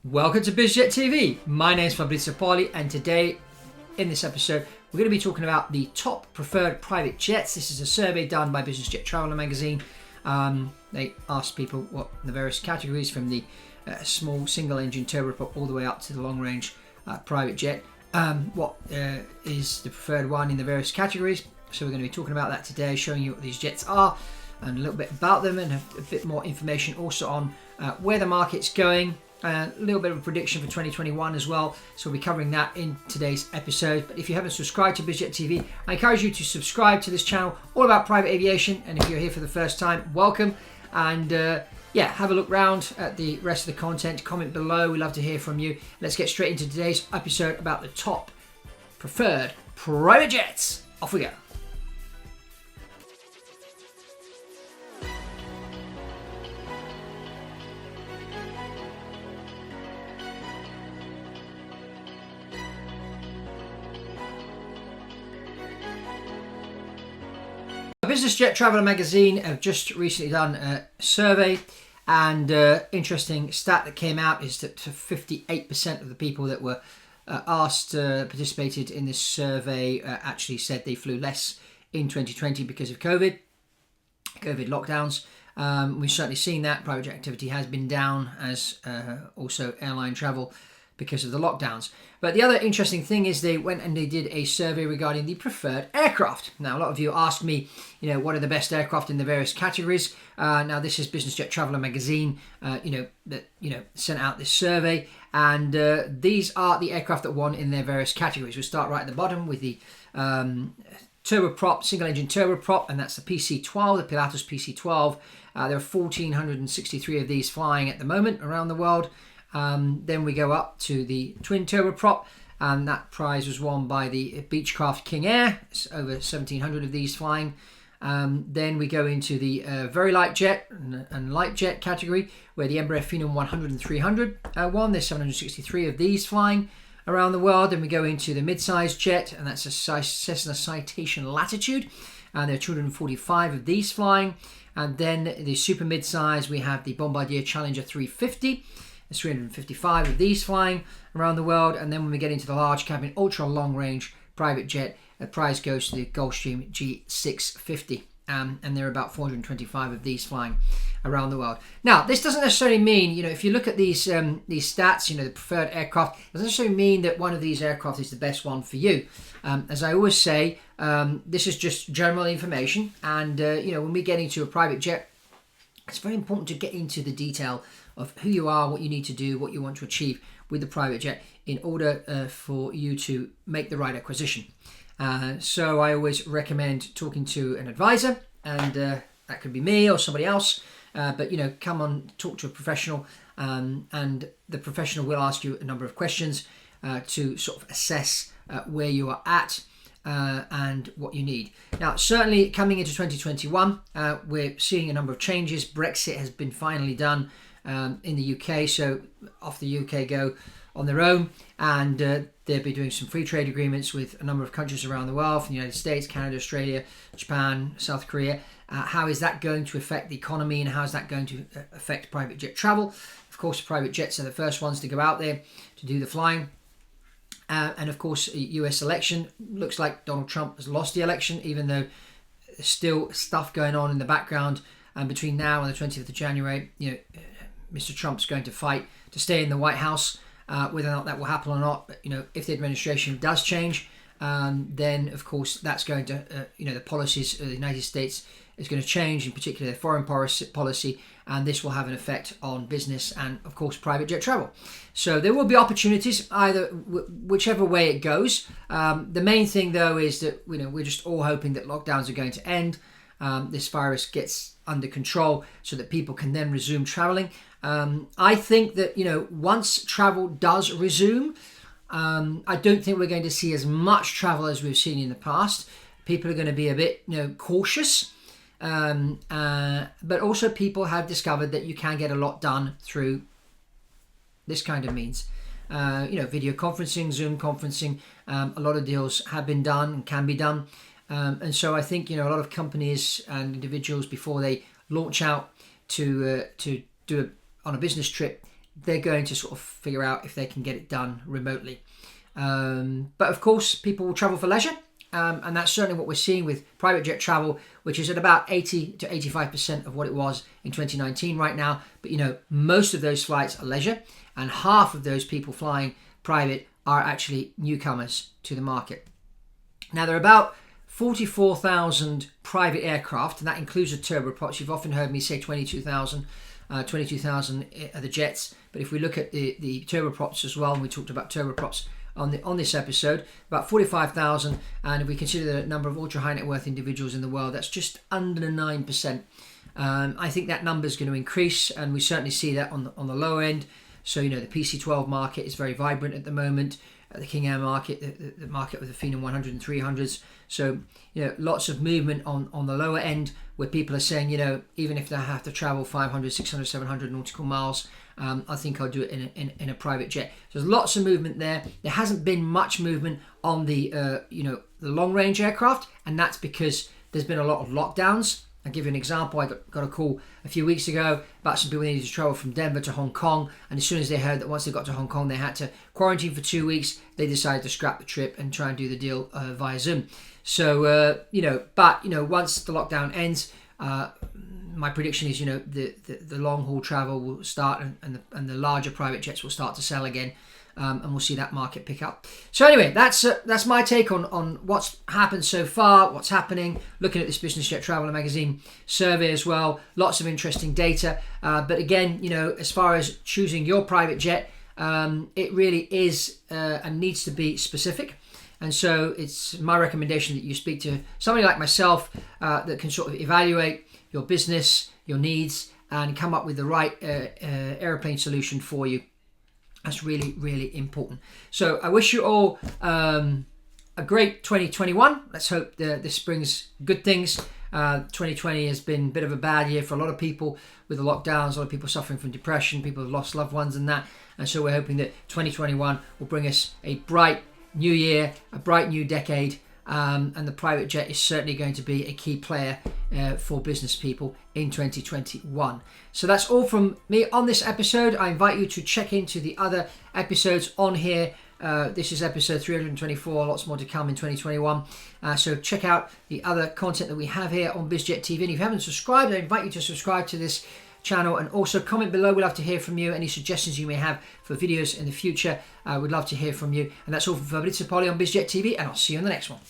Welcome to BizJet TV. My name is Fabrizio and today in this episode we're going to be talking about the top preferred private jets. This is a survey done by Business Jet Traveller magazine. They asked people what the various categories from the small single engine turboprop all the way up to the long range private jet. What is the preferred one in the various categories? So we're going to be talking about that today, showing you what these jets are and a little bit about them and a bit more information also on where the market's going. A little bit of a prediction for 2021 as well, so we'll be covering that in today's episode. But if you haven't subscribed to BizJet TV, I encourage you to subscribe to this channel all about private aviation. And if you're here for the first time, welcome. And have a look round at the rest of the content. Comment below. We love to hear from you. Let's get straight into today's episode about the top preferred private jets. Off we go. Business Jet Traveller magazine have just recently done a survey, and interesting stat that came out is that 58% of the people that were participated in this survey actually said they flew less in 2020 because of COVID lockdowns. We've certainly seen that private jet activity has been down, as also airline travel, because of the lockdowns. But the other interesting thing is they went and they did a survey regarding the preferred aircraft. Now, a lot of you asked me, what are the best aircraft in the various categories? Now, this is Business Jet Traveller magazine, that sent out this survey, and these are the aircraft that won in their various categories. We'll start right at the bottom with the turboprop, single-engine turboprop, and that's the PC-12, the Pilatus PC-12. There are 1,463 of these flying at the moment around the world. Then we go up to the twin turboprop, and that prize was won by the Beechcraft King Air. It's over 1,700 of these flying. Then we go into the very light jet and light jet category, where the Embraer Phenom 100 and 300 won. There's 763 of these flying around the world. Then we go into the mid-size jet, and that's a Cessna Citation Latitude. There are 245 of these flying. And then the super mid-size, we have the Bombardier Challenger 350. There's 355 of these flying around the world. And then when we get into the large cabin, ultra long range private jet, the prize goes to the Gulfstream G650. And there are about 425 of these flying around the world. Now, this doesn't necessarily mean, if you look at these stats, the preferred aircraft, it doesn't necessarily mean that one of these aircraft is the best one for you. As I always say, this is just general information. And, when we get into a private jet, it's very important to get into the detail of who you are, what you need to do, what you want to achieve with the private jet in order for you to make the right acquisition. So I always recommend talking to an advisor, and that could be me or somebody else. But come on, talk to a professional, and the professional will ask you a number of questions to sort of assess where you are at and what you need. Now, certainly coming into 2021, we're seeing a number of changes. Brexit has been finally done in the UK, so off the UK go on their own, and they'll be doing some free trade agreements with a number of countries around the world, from the United States, Canada, Australia, Japan, South Korea. How is that going to affect the economy, and how is that going to affect private jet travel? Of course, private jets are the first ones to go out there to do the flying. And of course, US election, looks like Donald Trump has lost the election, even though there's still stuff going on in the background. And between now and the 20th of January, Mr. Trump's going to fight to stay in the White House. Whether or not that will happen or not, but if the administration does change, then of course that's going to, the policies of the United States is going to change, in particular their foreign policy, and this will have an effect on business and of course private jet travel. So there will be opportunities either whichever way it goes. The main thing though is that we're just all hoping that lockdowns are going to end, this virus gets under control so that people can then resume traveling. I think that once travel does resume, I don't think we're going to see as much travel as we've seen in the past. People are going to be a bit cautious, but also people have discovered that you can get a lot done through this kind of means. Video conferencing, Zoom conferencing, a lot of deals have been done and can be done. And so I think, a lot of companies and individuals, before they launch out to do on a business trip, they're going to sort of figure out if they can get it done remotely. But of course, people will travel for leisure. And that's certainly what we're seeing with private jet travel, which is at about 80 to 85% of what it was in 2019 right now. But, most of those flights are leisure, and half of those people flying private are actually newcomers to the market. Now, there are about 44,000 private aircraft, and that includes the turboprops. You've often heard me say 22,000. 22,000 are the jets, but if we look at the turboprops as well, and we talked about turboprops on this episode, about 45,000, and if we consider the number of ultra high net worth individuals in the world, that's just under 9%. I think that number is going to increase, and we certainly see that on the lower end. So the PC-12 market is very vibrant at the moment. The King Air market, the market with the Phenom 100 and 300s. So lots of movement on the lower end, where people are saying, even if they have to travel 500, 600, 700 nautical miles, I think I'll do it in a private jet. So there's lots of movement there. There hasn't been much movement on the the long range aircraft, and that's because there's been a lot of lockdowns. I'll give you an example. I got a call a few weeks ago about some people needed to travel from Denver to Hong Kong, and as soon as they heard that once they got to Hong Kong they had to quarantine for 2 weeks, they decided to scrap the trip and try and do the deal via Zoom. So once the lockdown ends, my prediction is the long haul travel will start, and the larger private jets will start to sell again. And we'll see that market pick up. So anyway, that's my take on what's happened so far, what's happening, looking at this Business Jet Traveller magazine survey as well. Lots of interesting data. But again, as far as choosing your private jet, it really is and needs to be specific. And so it's my recommendation that you speak to somebody like myself that can sort of evaluate your business, your needs, and come up with the right airplane solution for you. That's really, really important. So I wish you all a great 2021. Let's hope this brings good things. 2020 has been a bit of a bad year for a lot of people with the lockdowns, a lot of people suffering from depression, people have lost loved ones and that. And so we're hoping that 2021 will bring us a bright new year, a bright new decade. And the private jet is certainly going to be a key player for business people in 2021. So that's all from me on this episode. I invite you to check into the other episodes on here. This is episode 324, lots more to come in 2021. So check out the other content that we have here on BizJet TV. And if you haven't subscribed, I invite you to subscribe to this channel, and also comment below. We'd love to hear from you. Any suggestions you may have for videos in the future, we'd love to hear from you. And that's all from Fabrizio on BizJet TV, and I'll see you on the next one.